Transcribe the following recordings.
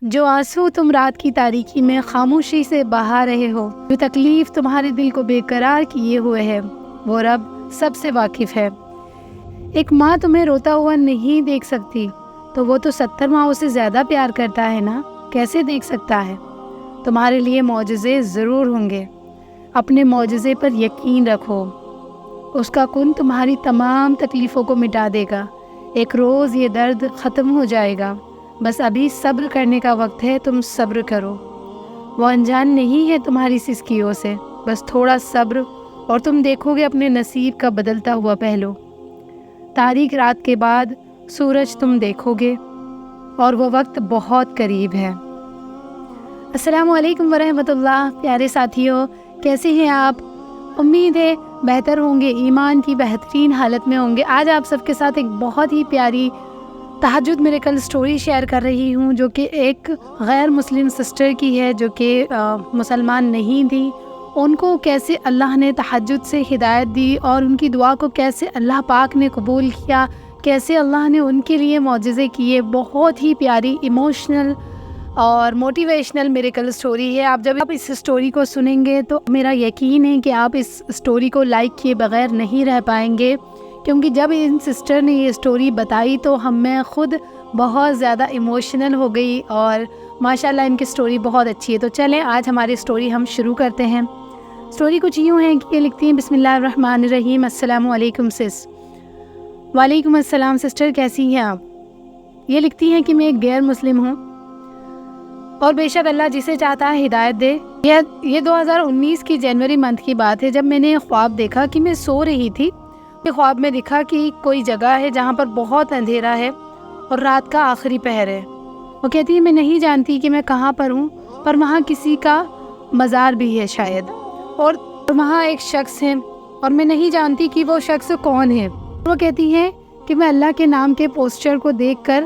جو آنسو تم رات کی تاریکی میں خاموشی سے بہا رہے ہو، جو تکلیف تمہارے دل کو بے قرار کیے ہوئے ہے، وہ رب سب سے واقف ہے۔ ایک ماں تمہیں روتا ہوا نہیں دیکھ سکتی تو وہ تو 70 ماؤں سے زیادہ پیار کرتا ہے نا، کیسے دیکھ سکتا ہے؟ تمہارے لیے معجزے ضرور ہوں گے، اپنے معجزے پر یقین رکھو، اس کا کن تمہاری تمام تکلیفوں کو مٹا دے گا۔ ایک روز یہ درد ختم ہو جائے گا، بس ابھی صبر کرنے کا وقت ہے، تم صبر کرو۔ وہ انجان نہیں ہے تمہاری سسکیوں سے، بس تھوڑا صبر اور تم دیکھو گے اپنے نصیب کا بدلتا ہوا پہلو۔ تاریک رات کے بعد سورج تم دیکھو گے اور وہ وقت بہت قریب ہے۔ السلام علیکم ورحمۃ اللہ۔ پیارے ساتھیوں، کیسے ہیں آپ؟ امید ہے بہتر ہوں گے، ایمان کی بہترین حالت میں ہوں گے۔ آج آپ سب کے ساتھ ایک بہت ہی پیاری تہجد میریکل سٹوری شیئر کر رہی ہوں، جو کہ ایک غیر مسلم سسٹر کی ہے، جو کہ مسلمان نہیں تھی۔ ان کو کیسے اللہ نے تہجد سے ہدایت دی اور ان کی دعا کو کیسے اللہ پاک نے قبول کیا، کیسے اللہ نے ان کے لیے معجزے کیے۔ بہت ہی پیاری ایموشنل اور موٹیویشنل میریکل سٹوری ہے۔ آپ جب اس سٹوری کو سنیں گے تو میرا یقین ہے کہ آپ اس سٹوری کو لائک کیے بغیر نہیں رہ پائیں گے، کیونکہ جب ان سسٹر نے یہ سٹوری بتائی تو میں خود بہت زیادہ ایموشنل ہو گئی، اور ماشاءاللہ ان کی سٹوری بہت اچھی ہے۔ تو چلیں آج ہماری سٹوری ہم شروع کرتے ہیں۔ سٹوری کچھ یوں ہے کہ یہ لکھتی ہیں، بسم اللہ الرحمن الرحیم، السلام علیکم سس۔ وعلیکم السلام سسٹر، کیسی ہیں آپ؟ یہ لکھتی ہیں کہ میں ایک غیر مسلم ہوں اور بے شک اللہ جسے چاہتا ہے ہدایت دے۔ یہ 2019 کی جنوری منتھ کی بات ہے، جب میں نے خواب دیکھا کہ میں سو رہی تھی۔ خواب میں دکھا کہ کوئی جگہ ہے جہاں پر بہت اندھیرا ہے اور رات کا آخری پہر ہے۔ وہ کہتی ہے میں نہیں جانتی کہ میں کہاں پر ہوں، پر وہاں کسی کا مزار بھی ہے شاید، اور وہاں ایک شخص ہے اور میں نہیں جانتی کہ وہ شخص کون ہے۔ وہ کہتی ہے کہ میں اللہ کے نام کے پوسٹر کو دیکھ کر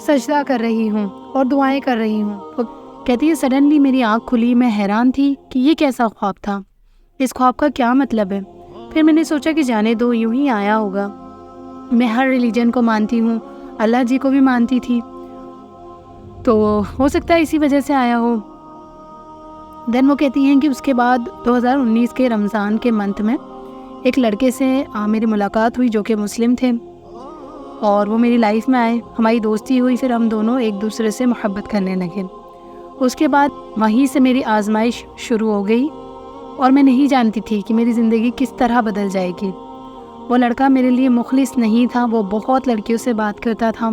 سجدہ کر رہی ہوں اور دعائیں کر رہی ہوں۔ وہ کہتی ہے سڈنلی میری آنکھ کھلی، میں حیران تھی کہ یہ کیسا خواب تھا، اس خواب کا کیا مطلب ہے۔ پھر میں نے سوچا کہ جانے دو، یوں ہی آیا ہوگا۔ میں ہر ریلیجن کو مانتی ہوں، اللہ جی کو بھی مانتی تھی، تو ہو سکتا ہے اسی وجہ سے آیا ہو۔ دین وہ کہتی ہیں کہ اس کے بعد 2019 کے رمضان کے منتھ میں ایک لڑکے سے میری ملاقات ہوئی جو کہ مسلم تھے، اور وہ میری لائف میں آئے، ہماری دوستی ہوئی، پھر ہم دونوں ایک دوسرے سے محبت کرنے لگے۔ اس کے بعد وہیں سے میری آزمائش شروع ہو گئی، اور میں نہیں جانتی تھی کہ میری زندگی کس طرح بدل جائے گی۔ وہ لڑکا میرے لیے مخلص نہیں تھا، وہ بہت لڑکیوں سے بات کرتا تھا،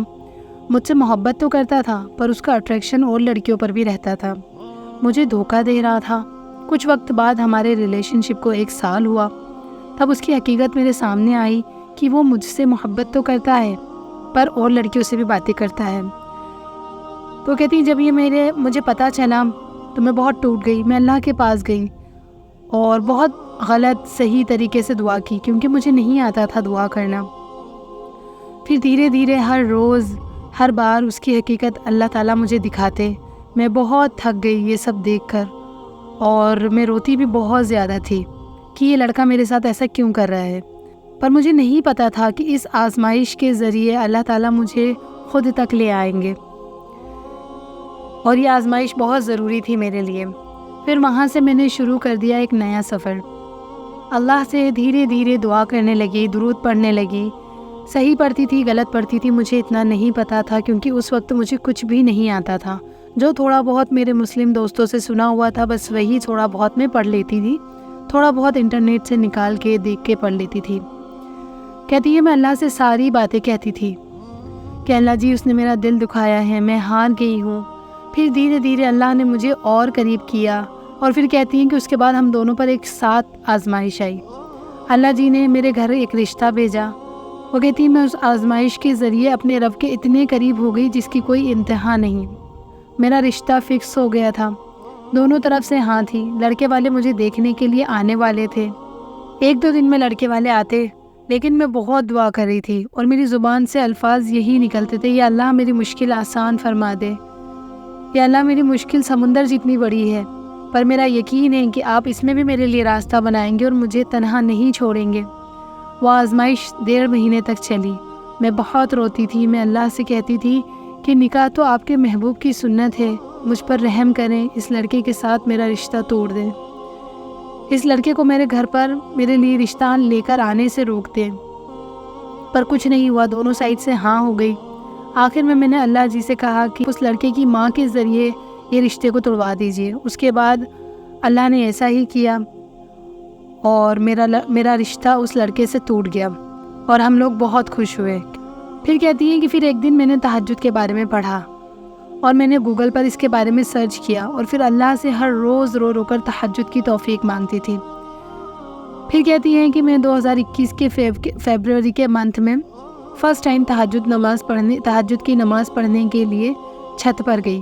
مجھ سے محبت تو کرتا تھا، پر اس کا اٹریکشن اور لڑکیوں پر بھی رہتا تھا، مجھے دھوکہ دے رہا تھا۔ کچھ وقت بعد ہمارے ریلیشن شپ کو 1 سال ہوا، تب اس کی حقیقت میرے سامنے آئی کہ وہ مجھ سے محبت تو کرتا ہے، پر اور لڑکیوں سے بھی باتیں کرتا ہے۔ تو کہتی جب یہ مجھے پتہ چلا تو میں بہت ٹوٹ گئی۔ میں اللہ کے پاس گئی اور بہت غلط صحیح طریقے سے دعا کی، کیونکہ مجھے نہیں آتا تھا دعا کرنا۔ پھر دھیرے دھیرے ہر روز ہر بار اس کی حقیقت اللہ تعالیٰ مجھے دکھاتے۔ میں بہت تھک گئی یہ سب دیکھ کر، اور میں روتی بھی بہت زیادہ تھی کہ یہ لڑکا میرے ساتھ ایسا کیوں کر رہا ہے۔ پر مجھے نہیں پتا تھا کہ اس آزمائش کے ذریعے اللہ تعالیٰ مجھے خود تک لے آئیں گے، اور یہ آزمائش بہت ضروری تھی میرے لیے۔ پھر وہاں سے میں نے شروع کر دیا ایک نیا سفر، اللہ سے دھیرے دھیرے دعا کرنے لگی، درود پڑھنے لگی۔ صحیح پڑھتی تھی، غلط پڑھتی تھی، مجھے اتنا نہیں پتا تھا، کیونکہ اس وقت مجھے کچھ بھی نہیں آتا تھا۔ جو تھوڑا بہت میرے مسلم دوستوں سے سنا ہوا تھا، بس وہی تھوڑا بہت میں پڑھ لیتی تھی، تھوڑا بہت انٹرنیٹ سے نکال کے دیکھ کے پڑھ لیتی تھی۔ کہتی ہے میں اللہ سے ساری باتیں کہتی تھی کہ اللہ جی اس نے میرا دل دکھایا ہے، میں ہار گئی ہوں۔ پھر دھیرے دھیرے اللہ نے مجھے اور قریب کیا، اور پھر کہتی ہیں کہ اس کے بعد ہم دونوں پر ایک ساتھ آزمائش آئی۔ اللہ جی نے میرے گھر ایک رشتہ بھیجا۔ وہ کہتی ہیں میں اس آزمائش کے ذریعے اپنے رب کے اتنے قریب ہو گئی جس کی کوئی انتہا نہیں۔ میرا رشتہ فکس ہو گیا تھا، دونوں طرف سے ہاں تھی۔ لڑکے والے مجھے دیکھنے کے لیے آنے والے تھے، 1-2 دن میں لڑکے والے آتے، لیکن میں بہت دعا کر رہی تھی، اور میری زبان سے الفاظ یہی نکلتے تھے، یا اللہ میری مشکل آسان فرما دے، یا اللہ میری مشکل سمندر جتنی بڑی ہے، پر میرا یقین ہے کہ آپ اس میں بھی میرے لیے راستہ بنائیں گے اور مجھے تنہا نہیں چھوڑیں گے۔ وہ آزمائش 1.5 مہینے تک چلی۔ میں بہت روتی تھی، میں اللہ سے کہتی تھی کہ نکاح تو آپ کے محبوب کی سنت ہے، مجھ پر رحم کریں، اس لڑکے کے ساتھ میرا رشتہ توڑ دیں، اس لڑکے کو میرے گھر پر میرے لیے رشتہ لے کر آنے سے روک دیں۔ پر کچھ نہیں ہوا، دونوں سائڈ سے ہاں ہو گئی۔ آخر میں نے اللہ جی سے کہا کہ اس لڑکے کی ماں کے ذریعے یہ رشتے کو توڑوا دیجیے۔ اس کے بعد اللہ نے ایسا ہی کیا اور میرا رشتہ اس لڑکے سے ٹوٹ گیا اور ہم لوگ بہت خوش ہوئے۔ پھر کہتی ہیں کہ پھر ایک دن میں نے تہجد کے بارے میں پڑھا اور میں نے گوگل پر اس کے بارے میں سرچ کیا اور پھر اللہ سے ہر روز رو رو کر تہجد کی توفیق مانگتی تھی۔ پھر کہتی ہیں کہ میں 2021 کے فیبروری کے منتھ میں فرسٹ ٹائم تہجد کی نماز پڑھنے کے لیے چھت پر گئی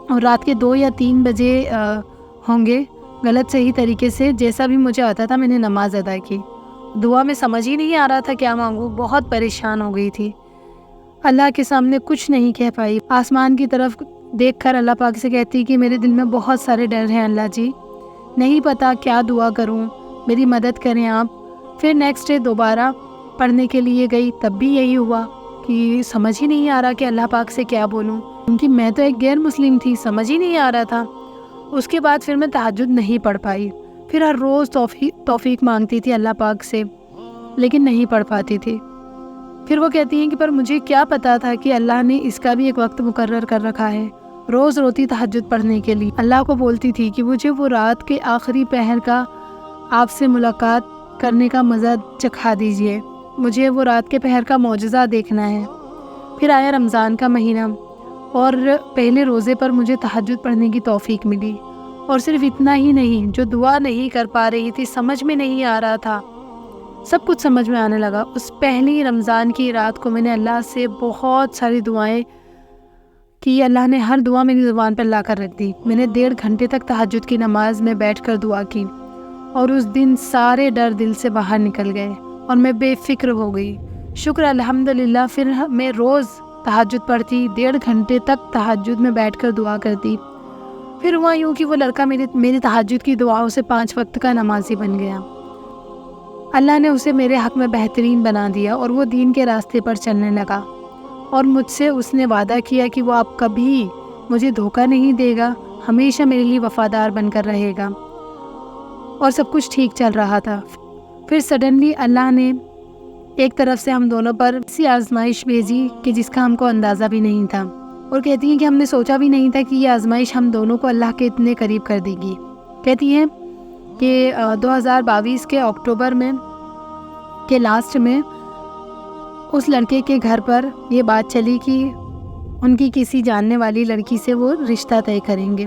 اور رات کے 2 یا 3 بجے ہوں گے، غلط صحیح طریقے سے جیسا بھی مجھے آتا تھا میں نے نماز ادا کی۔ دعا میں سمجھ ہی نہیں آ رہا تھا کیا مانگوں، بہت پریشان ہو گئی تھی، اللہ کے سامنے کچھ نہیں کہہ پائی۔ آسمان کی طرف دیکھ کر اللہ پاک سے کہتی کہ میرے دل میں بہت سارے ڈر ہیں اللہ جی، نہیں پتہ کیا دعا کروں، میری مدد کریں آپ۔ پھر نیکسٹ ڈے دوبارہ پڑھنے کے لیے گئی، تب بھی یہی ہوا کہ سمجھ ہی نہیں آ رہا کہ اللہ پاک سے کیا بولوں، کیونکہ میں تو ایک غیر مسلم تھی، سمجھ ہی نہیں آ رہا تھا۔ اس کے بعد پھر میں تہجد نہیں پڑھ پائی، پھر ہر روز توفیق مانگتی تھی اللہ پاک سے، لیکن نہیں پڑھ پاتی تھی۔ پھر وہ کہتی ہیں کہ پر مجھے کیا پتا تھا کہ اللہ نے اس کا بھی ایک وقت مقرر کر رکھا ہے۔ روز روتی تہجد پڑھنے کے لیے، اللہ کو بولتی تھی کہ مجھے وہ رات کے آخری پہر کا آپ سے ملاقات کرنے کا مزہ چکھا دیجیے، مجھے وہ رات کے پہر کا معجزہ دیکھنا ہے۔ پھر آیا رمضان کا مہینہ اور پہلے روزے پر مجھے تہجد پڑھنے کی توفیق ملی، اور صرف اتنا ہی نہیں، جو دعا نہیں کر پا رہی تھی، سمجھ میں نہیں آ رہا تھا، سب کچھ سمجھ میں آنے لگا۔ اس پہلی رمضان کی رات کو میں نے اللہ سے بہت ساری دعائیں کی، اللہ نے ہر دعا میری زبان پر لا کر رکھ دی۔ میں نے 1.5 گھنٹے تک تہجد کی نماز میں بیٹھ کر دعا کی اور اس دن سارے ڈر دل سے باہر نکل گئے اور میں بے فکر ہو گئی۔ شکر الحمدللہ۔ پھر میں روز تہجد پڑھتی، 1.5 گھنٹے تک تہجد میں بیٹھ کر دعا کرتی۔ پھر ہوا یوں کہ وہ لڑکا میری تہجد کی دعاؤں سے 5 وقت کا نمازی بن گیا۔ اللہ نے اسے میرے حق میں بہترین بنا دیا اور وہ دین کے راستے پر چلنے لگا، اور مجھ سے اس نے وعدہ کیا کہ وہ اب کبھی مجھے دھوکہ نہیں دے گا، ہمیشہ میرے لیے وفادار بن کر رہے گا، اور سب کچھ ٹھیک چل رہا تھا۔ پھر سڈنلی اللہ نے ایک طرف سے ہم دونوں پر ایسی آزمائش بھیجی کہ جس کا ہم کو اندازہ بھی نہیں تھا، اور کہتی ہیں کہ ہم نے سوچا بھی نہیں تھا کہ یہ آزمائش ہم دونوں کو اللہ کے اتنے قریب کر دے گی۔ کہتی ہیں کہ 2022 کے اکتوبر میں کے لاسٹ میں اس لڑکے کے گھر پر یہ بات چلی کہ ان کی کسی جاننے والی لڑکی سے وہ رشتہ طے کریں گے۔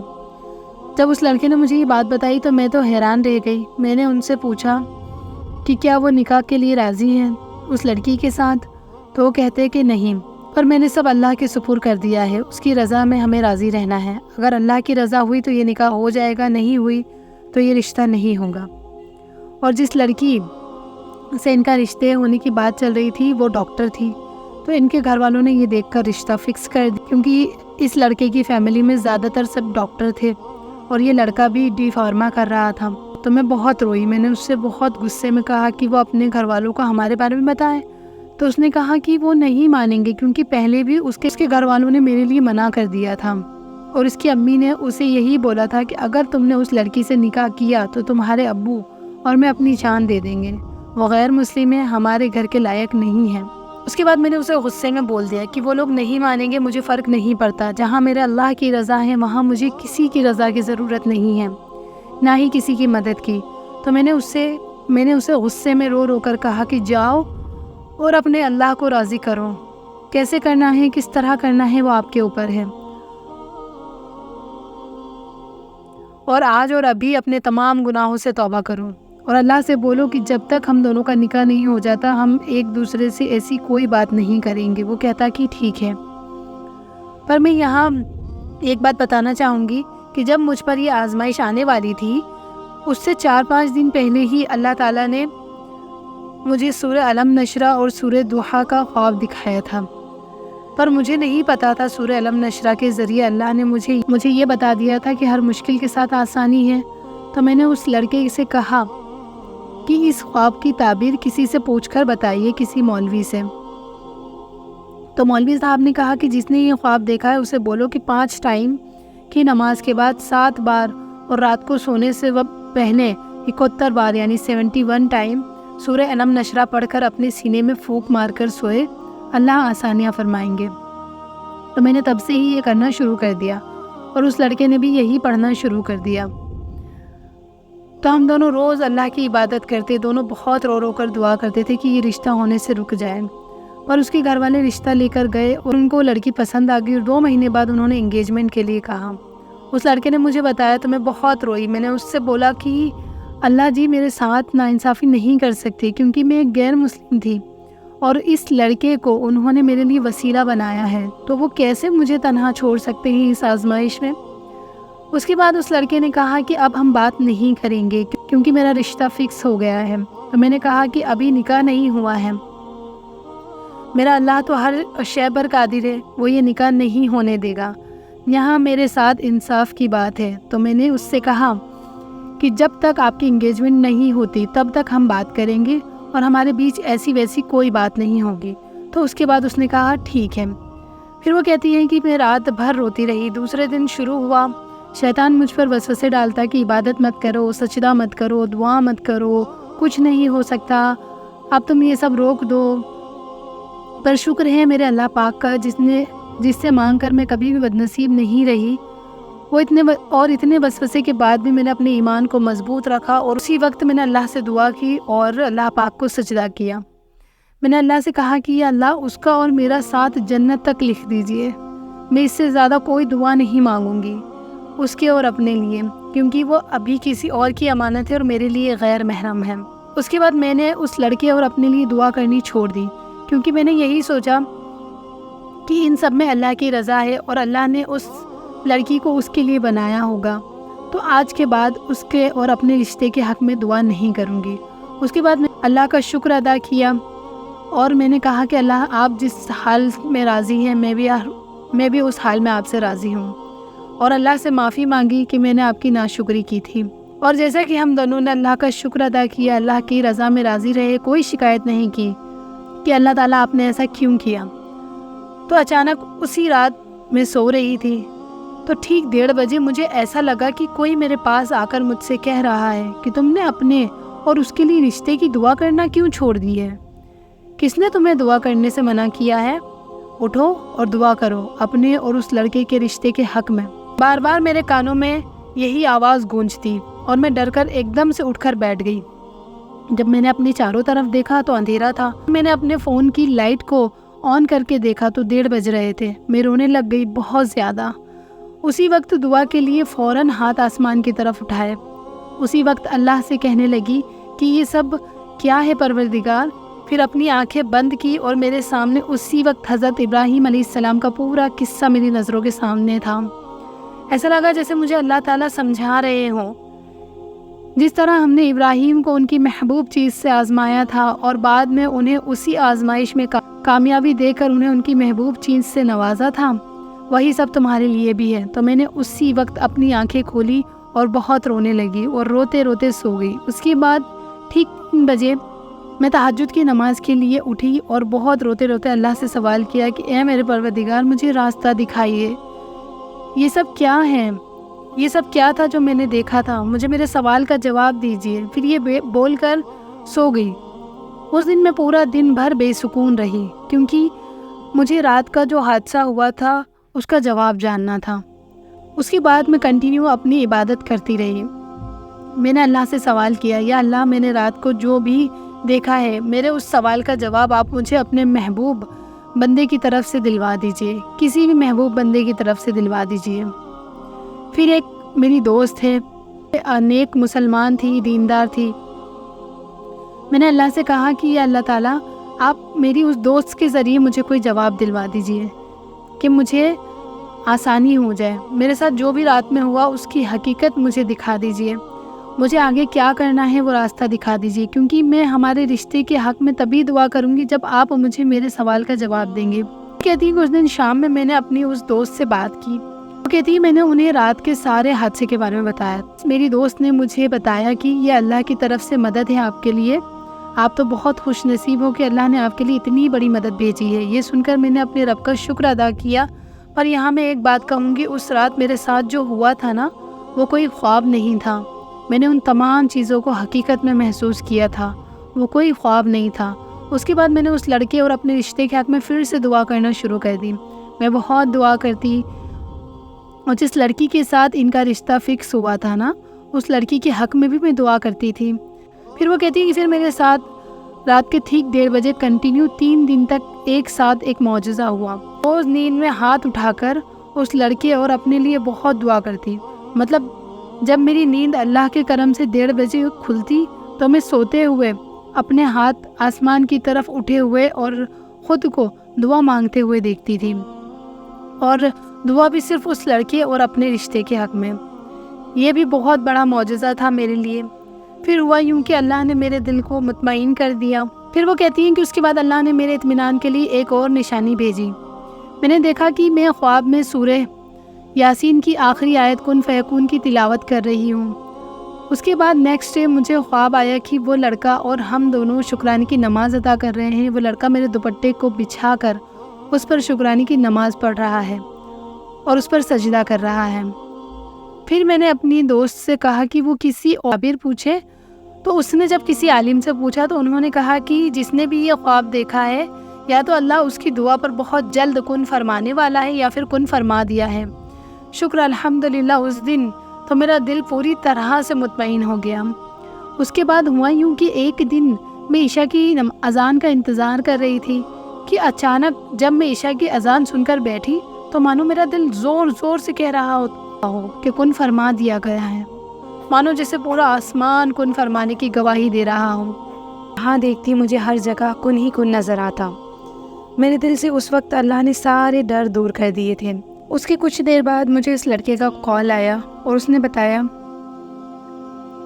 جب اس لڑکے نے مجھے یہ بات بتائی تو میں تو حیران رہ گئی۔ میں نے ان سے پوچھا کہ کیا وہ نکاح کے لیے راضی ہیں اس لڑکی کے ساتھ، تو وہ کہتے کہ نہیں، پر میں نے سب اللہ کے سپرد کر دیا ہے، اس کی رضا میں ہمیں راضی رہنا ہے، اگر اللہ کی رضا ہوئی تو یہ نکاح ہو جائے گا، نہیں ہوئی تو یہ رشتہ نہیں ہوگا۔ اور جس لڑکی سے ان کا رشتے ہونے کی بات چل رہی تھی وہ ڈاکٹر تھی، تو ان کے گھر والوں نے یہ دیکھ کر رشتہ فکس کر دیا، کیونکہ اس لڑکے کی فیملی میں زیادہ تر سب ڈاکٹر تھے اور یہ لڑکا بھی ڈی فارما کر رہا تھا۔ تو میں بہت روئی، میں نے اس سے بہت غصے میں کہا کہ وہ اپنے گھر والوں کو ہمارے بارے میں بتائیں، تو اس نے کہا کہ وہ نہیں مانیں گے، کیونکہ پہلے بھی اس کے گھر والوں نے میرے لیے منع کر دیا تھا، اور اس کی امی نے اسے یہی بولا تھا کہ اگر تم نے اس لڑکی سے نکاح کیا تو تمہارے ابو اور میں اپنی جان دے دیں گے، وہ غیر مسلم ہے، ہمارے گھر کے لائق نہیں ہے۔ اس کے بعد میں نے اسے غصے میں بول دیا کہ وہ لوگ نہیں مانیں گے، مجھے فرق نہیں پڑتا، جہاں میرے اللہ کی رضا ہے وہاں مجھے کسی کی رضا کی ضرورت نہیں ہے، نہ ہی کسی کی مدد کی۔ تو میں نے اسے غصے میں رو رو کر کہا کہ جاؤ اور اپنے اللہ کو راضی کرو، کیسے کرنا ہے، کس طرح کرنا ہے، وہ آپ کے اوپر ہے، اور آج اور ابھی اپنے تمام گناہوں سے توبہ کرو اور اللہ سے بولو کہ جب تک ہم دونوں کا نکاح نہیں ہو جاتا ہم ایک دوسرے سے ایسی کوئی بات نہیں کریں گے۔ وہ کہتا کہ ٹھیک ہے۔ پر میں یہاں ایک بات بتانا چاہوں گی کہ جب مجھ پر یہ آزمائش آنے والی تھی اس سے 4-5 دن پہلے ہی اللہ تعالیٰ نے مجھے سورہ علم نشرہ اور سورہ ضحیٰ کا خواب دکھایا تھا، پر مجھے نہیں پتا تھا سورہ علم نشرہ کے ذریعے اللہ نے مجھے یہ بتا دیا تھا کہ ہر مشکل کے ساتھ آسانی ہے۔ تو میں نے اس لڑکے سے کہا کہ اس خواب کی تعبیر کسی سے پوچھ کر بتائیے، کسی مولوی سے۔ تو مولوی صاحب نے کہا کہ جس نے یہ خواب دیکھا ہے اسے بولو کہ 5 ٹائم کی نماز کے بعد 7 بار اور رات کو سونے سے پہلے 71 بار یعنی 71 ٹائم سورہ علم نشرہ پڑھ کر اپنے سینے میں پھونک مار کر سوئے، اللہ آسانیاں فرمائیں گے۔ تو میں نے تب سے ہی یہ کرنا شروع کر دیا اور اس لڑکے نے بھی یہی پڑھنا شروع کر دیا۔ تو ہم دونوں روز اللہ کی عبادت کرتے، دونوں بہت رو رو کر دعا کرتے تھے کہ یہ رشتہ ہونے سے رک جائے، پر اس کے گھر والے رشتہ لے کر گئے اور ان کو لڑکی پسند آ گئی اور 2 مہینے بعد انہوں نے انگیجمنٹ کے لیے کہا۔ اس لڑکے نے مجھے بتایا تو میں بہت روئی۔ میں نے اس سے بولا کہ اللہ جی میرے ساتھ ناانصافی نہیں کر سکتے کیونکہ میں ایک غیر مسلم تھی اور اس لڑکے کو انہوں نے میرے لیے وسیلہ بنایا ہے، تو وہ کیسے مجھے تنہا چھوڑ سکتے ہیں اس آزمائش میں۔ اس کے بعد اس لڑکے نے کہا کہ اب ہم بات نہیں کریں گے کیونکہ میرا رشتہ فکس ہو گیا ہے۔ تو میں نے کہا کہ ابھی نکاح نہیں ہوا ہے، میرا اللہ تو ہر شے پر قادر ہے، وہ یہ نکاح نہیں ہونے دے گا، یہاں میرے ساتھ انصاف کی بات ہے۔ تو میں نے اس سے کہا کہ جب تک آپ کی انگیجمنٹ نہیں ہوتی تب تک ہم بات کریں گے اور ہمارے بیچ ایسی ویسی کوئی بات نہیں ہوگی۔ تو اس کے بعد اس نے کہا ٹھیک ہے۔ پھر وہ کہتی ہے کہ میں رات بھر روتی رہی۔ دوسرے دن شروع ہوا، شیطان مجھ پر وسوسے ڈالتا کہ عبادت مت کرو، سجدہ مت کرو، دعا مت کرو، کچھ نہیں ہو سکتا، اب تم یہ سب روک دو۔ پر شکر ہے میرے اللہ پاک کا جس سے مانگ کر میں کبھی بھی بدنصیب نہیں رہی۔ وہ اتنے وسوسے کے بعد بھی میں نے اپنے ایمان کو مضبوط رکھا اور اسی وقت میں نے اللہ سے دعا کی اور اللہ پاک کو سجدہ کیا۔ میں نے اللہ سے کہا کہ یا اللہ اس کا اور میرا ساتھ جنت تک لکھ دیجئے، میں اس سے زیادہ کوئی دعا نہیں مانگوں گی اس کے اور اپنے لیے، کیونکہ وہ ابھی کسی اور کی امانت ہے اور میرے لیے غیر محرم ہے۔ اس کے بعد میں نے اس لڑکے اور اپنے لیے دعا کرنی چھوڑ دی، کیونکہ میں نے یہی سوچا کہ ان سب میں اللہ کی رضا ہے اور اللہ نے اس لڑکی کو اس کے لیے بنایا ہوگا، تو آج کے بعد اس کے اور اپنے رشتے کے حق میں دعا نہیں کروں گی۔ اس کے بعد میں اللہ کا شکر ادا کیا اور میں نے کہا کہ اللہ آپ جس حال میں راضی ہیں میں بھی اس حال میں آپ سے راضی ہوں، اور اللہ سے معافی مانگی کہ میں نے آپ کی ناشکری کی تھی۔ اور جیسا کہ ہم دونوں نے اللہ کا شکر ادا کیا، اللہ کی رضا میں راضی رہے، کوئی شکایت نہیں کی کہ اللہ تعالیٰ آپ نے ایسا کیوں کیا۔ تو اچانک اسی رات میں سو رہی تھی تو ٹھیک 1:30 بجے مجھے ایسا لگا کہ کوئی میرے پاس آ کر مجھ سے کہہ رہا ہے کہ تم نے اپنے اور اس کے لیے رشتے کی دعا کرنا کیوں چھوڑ دی ہے؟ کس نے تمہیں دعا کرنے سے منع کیا ہے؟ اٹھو اور دعا کرو اپنے اور اس لڑکے کے رشتے کے حق میں۔ بار بار میرے کانوں میں یہی آواز گونجتی اور میں ڈر کر ایک دم سے اٹھ کر بیٹھ گئی۔ جب میں نے اپنی چاروں طرف دیکھا تو اندھیرا تھا۔ میں نے اپنے فون کی لائٹ کو آن کر کے دیکھا تو 1:30 بج رہے تھے۔ میں رونے لگ گئی بہت زیادہ۔ اسی وقت دعا کے لیے فوراً ہاتھ آسمان کی طرف اٹھائے، اسی وقت اللہ سے کہنے لگی کہ یہ سب کیا ہے پروردگار۔ پھر اپنی آنکھیں بند کی اور میرے سامنے اسی وقت حضرت ابراہیم علیہ السلام کا پورا قصہ میری نظروں کے سامنے تھا۔ ایسا لگا جیسے مجھے اللہ تعالیٰ سمجھا رہے ہوں، جس طرح ہم نے ابراہیم کو ان کی محبوب چیز سے آزمایا تھا اور بعد میں انہیں اسی آزمائش میں کامیابی دے کر انہیں ان کی محبوب چیز سے نوازا تھا، وہی سب تمہارے لیے بھی ہے۔ تو میں نے اسی وقت اپنی آنکھیں کھولی اور بہت رونے لگی اور روتے روتے سو گئی۔ اس کے بعد ٹھیک 3 بجے میں تہجد کی نماز کے لیے اٹھی اور بہت روتے روتے اللہ سے سوال کیا کہ اے میرے پروردگار مجھے راستہ دکھائیے، یہ سب کیا ہے، یہ سب کیا تھا جو میں نے دیکھا تھا، مجھے میرے سوال کا جواب دیجیے۔ پھر یہ بول کر سو گئی۔ اس دن میں پورا دن بھر بے سکون رہی کیونکہ مجھے رات کا جو حادثہ ہوا تھا اس کا جواب جاننا تھا۔ اس کے بعد میں کنٹینیو اپنی عبادت کرتی رہی۔ میں نے اللہ سے سوال کیا یا اللہ میں نے رات کو جو بھی دیکھا ہے میرے اس سوال کا جواب آپ مجھے اپنے محبوب بندے کی طرف سے دلوا دیجیے، کسی بھی محبوب بندے کی طرف سے دلوا دیجیے۔ پھر ایک میری دوست ہے، نیک مسلمان تھی، دیندار تھی۔ میں نے اللہ سے کہا کہ یا اللہ تعالیٰ آپ میری اس دوست کے ذریعے مجھے کوئی جواب دلوا دیجیے کہ مجھے آسانی ہو جائے، میرے ساتھ جو بھی رات میں ہوا اس کی حقیقت مجھے دکھا دیجیے، مجھے آگے کیا کرنا ہے وہ راستہ دکھا دیجیے، کیونکہ میں ہمارے رشتے کے حق میں تبھی دعا کروں گی جب آپ مجھے میرے سوال کا جواب دیں گے۔ کہتی کہ اس دن شام میں نے اپنی اس دوست سے بات کی، وہ کہتی میں نے انہیں رات کے سارے حادثے کے بارے میں بتایا۔ میری دوست نے مجھے بتایا کہ یہ اللہ کی طرف سے مدد ہے آپ کے لیے، آپ تو بہت خوش نصیب ہو کہ اللہ نے آپ کے لیے اتنی بڑی مدد بھیجی ہے۔ یہ سن کر میں نے اپنے رب کا شکر ادا کیا۔ پر یہاں میں ایک بات کہوں گی، اس رات میرے ساتھ جو ہوا تھا نا، وہ کوئی خواب نہیں تھا۔ میں نے ان تمام چیزوں کو حقیقت میں محسوس کیا تھا، وہ کوئی خواب نہیں تھا۔ اس کے بعد میں نے اس لڑکے اور اپنے رشتے کے حق میں پھر سے دعا کرنا شروع کر دی۔ میں بہت دعا کرتی، اور جس لڑکی کے ساتھ ان کا رشتہ فکس ہوا تھا نا، اس لڑکی کے حق میں بھی میں دعا کرتی تھی۔ پھر وہ کہتی ہے کہ پھر میرے ساتھ رات کے ٹھیک 1:30 بجے کنٹینیو 3 دن تک ایک ساتھ ایک معجزہ ہوا۔ روز نیند میں ہاتھ اٹھا کر اس لڑکے اور اپنے لیے بہت دعا کرتی۔ مطلب جب میری نیند اللہ کے کرم سے 1:30 بجے کھلتی تو میں سوتے ہوئے اپنے ہاتھ آسمان کی طرف اٹھے ہوئے اور خود کو دعا مانگتے ہوئے دیکھتی تھی، اور دعا بھی صرف اس لڑکے اور اپنے رشتے کے حق میں۔ یہ بھی بہت بڑا معجزہ تھا میرے لیے۔ پھر ہوا یوں کہ اللہ نے میرے دل کو مطمئن کر دیا۔ پھر وہ کہتی ہیں کہ اس کے بعد اللہ نے میرے اطمینان کے لیے ایک اور نشانی بھیجی۔ میں نے دیکھا کہ میں خواب میں سورہ یاسین کی آخری آیت کن فیکون کی تلاوت کر رہی ہوں۔ اس کے بعد نیکسٹ ڈے مجھے خواب آیا کہ وہ لڑکا اور ہم دونوں شکرانے کی نماز ادا کر رہے ہیں۔ وہ لڑکا میرے دوپٹے کو بچھا کر اس پر شکرانے کی نماز پڑھ رہا ہے اور اس پر سجدہ کر رہا ہے۔ پھر میں نے اپنی دوست سے کہا کہ وہ کسی عابر پوچھے، تو اس نے جب کسی عالم سے پوچھا تو انہوں نے کہا کہ جس نے بھی یہ خواب دیکھا ہے، یا تو اللہ اس کی دعا پر بہت جلد کن فرمانے والا ہے یا پھر کن فرما دیا ہے۔ شکر الحمدللہ اس دن تو میرا دل پوری طرح سے مطمئن ہو گیا۔ اس کے بعد ہوا یوں کہ ایک دن میں عشاء کی اذان کا انتظار کر رہی تھی کہ اچانک جب میں عشاء کی اذان سن کر بیٹھی تو مانو میرا دل زور زور سے کہہ رہا ہو کہ کن فرما دیا گیا ہے، مانو جیسے پورا آسمان کن فرمانے کی گواہی دے رہا ہو۔ ہاں دیکھتی مجھے ہر جگہ کن ہی کن نظر آتا۔ میرے دل سے اس وقت اللہ نے سارے ڈر دور کر دیے تھے۔ اس کے کچھ دیر بعد مجھے اس لڑکے کا کال آیا اور اس نے بتایا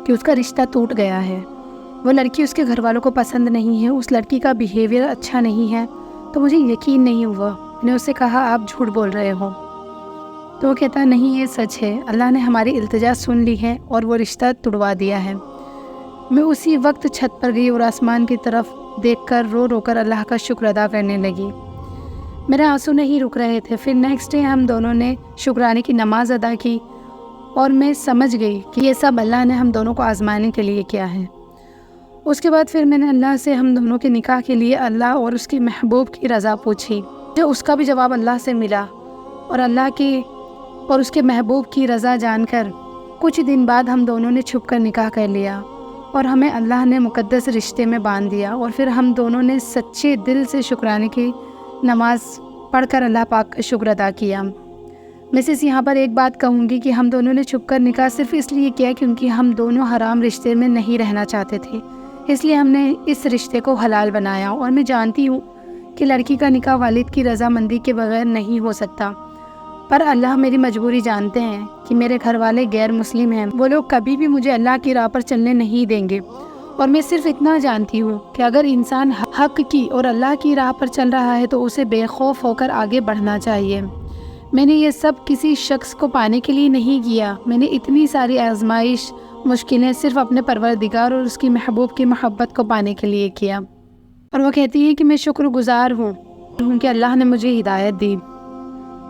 کہ اس کا رشتہ ٹوٹ گیا ہے۔ وہ لڑکی اس کے گھر والوں کو پسند نہیں ہے، اس لڑکی کا بیہیویئر اچھا نہیں ہے۔ تو مجھے یقین نہیں ہوا۔ میں نے اس سے کہا آپ جھوٹ بول رہے ہو؟ تو وہ کہتا نہیں یہ سچ ہے، اللہ نے ہماری التجا سن لی ہے اور وہ رشتہ توڑوا دیا ہے۔ میں اسی وقت چھت پر گئی اور آسمان کی طرف دیکھ کر رو رو کر اللہ کا شکر ادا کرنے لگی۔ میرے آنسو نہیں رک رہے تھے۔ پھر نیکسٹ ڈے ہم دونوں نے شکرانے کی نماز ادا کی اور میں سمجھ گئی کہ یہ سب اللہ نے ہم دونوں کو آزمانے کے لیے کیا ہے۔ اس کے بعد پھر میں نے اللہ سے ہم دونوں کے نکاح کے لیے اللہ اور اس کے محبوب کی رضا پوچھی، جو اس کا بھی جواب اللہ سے ملا، اور اللہ کی اور اس کے محبوب کی رضا جان کر کچھ دن بعد ہم دونوں نے چھپ کر نکاح کر لیا اور ہمیں اللہ نے مقدس رشتے میں باندھ دیا۔ اور پھر ہم دونوں نے سچے دل سے شکرانے کی نماز پڑھ کر اللہ پاک کا شکر ادا کیا۔ میں صرف یہاں پر ایک بات کہوں گی کہ ہم دونوں نے چھپ کر نکاح صرف اس لیے کیا کیونکہ ہم دونوں حرام رشتے میں نہیں رہنا چاہتے تھے، اس لیے ہم نے اس رشتے کو حلال بنایا۔ اور میں جانتی ہوں کہ لڑکی کا نکاح والد کی رضامندی کے بغیر نہیں ہو سکتا، پر اللہ میری مجبوری جانتے ہیں کہ میرے گھر والے غیر مسلم ہیں، وہ لوگ کبھی بھی مجھے اللہ کی راہ پر چلنے نہیں دیں گے۔ اور میں صرف اتنا جانتی ہوں کہ اگر انسان حق کی اور اللہ کی راہ پر چل رہا ہے تو اسے بے خوف ہو کر آگے بڑھنا چاہیے۔ میں نے یہ سب کسی شخص کو پانے کے لیے نہیں کیا، میں نے اتنی ساری آزمائش مشکلیں صرف اپنے پروردگار اور اس کی محبوب کی محبت کو پانے کے لیے کیا۔ اور وہ کہتی ہے کہ میں شکر گزار ہوں کہ اللہ نے مجھے ہدایت دی۔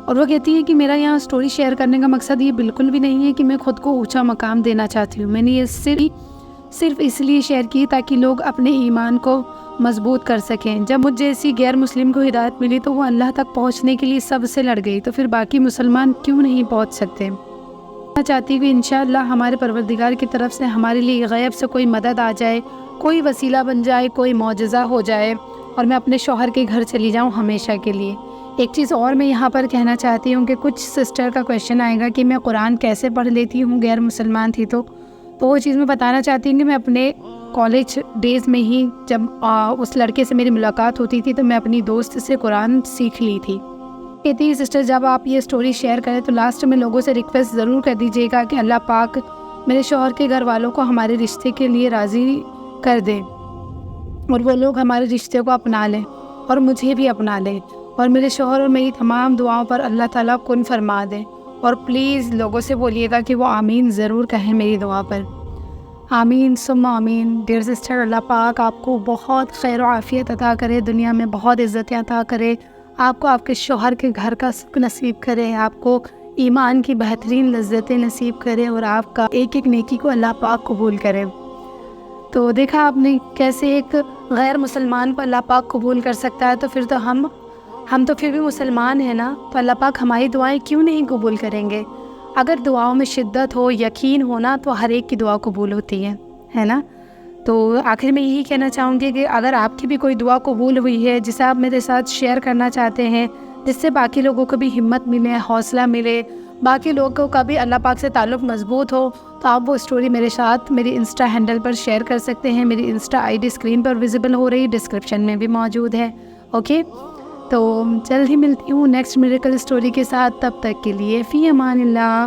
اور وہ کہتی ہے کہ میرا یہاں سٹوری شیئر کرنے کا مقصد یہ بالکل بھی نہیں ہے کہ میں خود کو اونچا مقام دینا چاہتی ہوں۔ میں نے یہ صرف اس لیے شیئر کی تاکہ لوگ اپنے ایمان کو مضبوط کر سکیں۔ جب مجھ جیسی غیر مسلم کو ہدایت ملی تو وہ اللہ تک پہنچنے کے لیے سب سے لڑ گئی، تو پھر باقی مسلمان کیوں نہیں پہنچ سکتے؟ میں چاہتی ہوں کہ انشاءاللہ ہمارے پروردگار کی طرف سے ہمارے لیے غیب سے کوئی مدد آ جائے، کوئی وسیلہ بن جائے، کوئی معجزہ ہو جائے اور میں اپنے شوہر کے گھر چلی جاؤں ہمیشہ کے لیے۔ ایک چیز اور میں یہاں پر کہنا چاہتی ہوں کہ کچھ سسٹر کا کویشچن آئے گا کہ میں قرآن کیسے پڑھ لیتی ہوں غیر مسلمان تھی تو وہ چیز میں بتانا چاہتی ہوں کہ میں اپنے کالج ڈیز میں ہی جب اس لڑکے سے میری ملاقات ہوتی تھی تو میں اپنی دوست سے قرآن سیکھ لی تھی۔ کہتی ہے سسٹر جب آپ یہ سٹوری شیئر کریں تو لاسٹ میں لوگوں سے ریکویسٹ ضرور کر دیجیے گا کہ اللہ پاک میرے شوہر کے گھر والوں کو ہمارے رشتے کے لیے راضی کر دے اور وہ لوگ ہمارے رشتے کو اپنا لیں اور مجھے بھی اپنا لیں، اور میرے شوہر اور میری تمام دعاؤں پر اللہ تعالیٰ کن فرما دے۔ اور پلیز لوگوں سے بولیے گا کہ وہ آمین ضرور کہیں میری دعا پر۔ آمین ثم آمین. ڈیئر سسٹر، اللہ پاک آپ کو بہت خیر و عافیت عطا کرے، دنیا میں بہت عزتیں عطا کرے، آپ کو آپ کے شوہر کے گھر کا سکھ نصیب کرے، آپ کو ایمان کی بہترین لذتیں نصیب کرے، اور آپ کا ایک ایک نیکی کو اللہ پاک قبول کرے. تو دیکھا آپ نے کیسے ایک غیر مسلمان کو اللہ پاک قبول کر سکتا ہے، تو پھر تو ہم تو پھر بھی مسلمان ہیں نا، تو اللہ پاک ہماری دعائیں کیوں نہیں قبول کریں گے؟ اگر دعاؤں میں شدت ہو، یقین ہونا، تو ہر ایک کی دعا قبول ہوتی ہے نا. تو آخر میں یہی کہنا چاہوں گی کہ اگر آپ کی بھی کوئی دعا قبول ہوئی ہے جسے آپ میرے ساتھ شیئر کرنا چاہتے ہیں، جس سے باقی لوگوں کو بھی ہمت ملے، حوصلہ ملے، باقی لوگوں کا بھی اللہ پاک سے تعلق مضبوط ہو، تو آپ وہ اسٹوری میرے ساتھ میری انسٹا ہینڈل پر شیئر کر سکتے ہیں. میری انسٹا آئی ڈی اسکرین پر ویزیبل ہو رہی، ڈسکرپشن میں بھی موجود ہے. اوکے، تو جلد ہی ملتی ہوں نیکسٹ میریکل اسٹوری کے ساتھ. تب تک کے لیے فی امان اللہ.